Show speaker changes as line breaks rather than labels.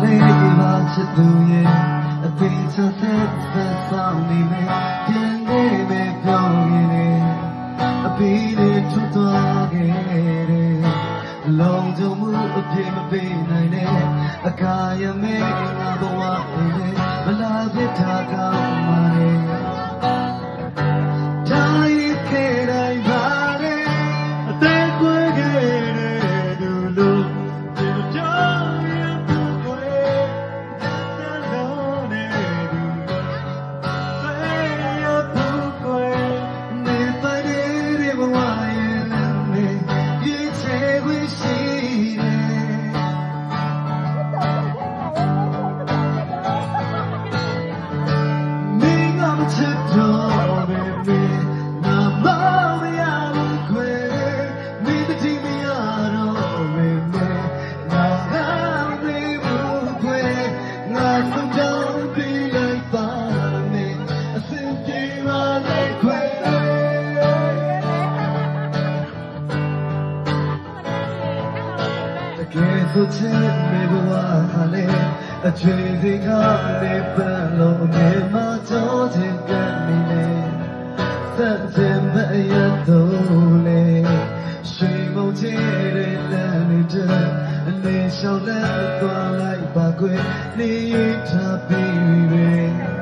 လေးပါချစ်သူရဲ့အပင်ချဆက်ဆက်ဆောင်နေမယ်ပြန်နေမယ်ပြောင်းရင်အပင်လေးထွတ်သွားခဲ့တယ်လုံးစုံမှုအပြည့်မပေးနိုင်နဲ့အကာရမဲငါဘဝနဲ့မလာပြထားကောင်းပါနဲ့တိုင်းခဲ့တိုင်းပါလေအသေးကွယ်ခဲ့တဲ့သူလို့ဒီကြောင့်ရဖို့ကွယ်နှလုံးနဲ့သူဆွေရဖို့ကွယ်နေပါတဲ့ဘဝရဲ့နဲ့ဒီချေခွင့်ရှိချစ်တော်ပဲပဲနာမမရဘူးခွေမိတတိမရတော့ပဲပဲနာမနေဘူးခွေငါဆုံးကြောင်းပြီးလိုက်ပါမယ်အစင်ပြေပါလေခွေတကယ်ဆိုချစ်မေဘဝဟာလေအချွေစီကားနဲ့ပန်းလုံးအမြဲမှကြောချင်ကနေလေစက်ချင်မရတော့လေရှိမုံချဲတဲ့လမ်းလေးတဲ့အနေရှောင်းလက်သွားလိုက်ပါကွယ်နေထားပြီး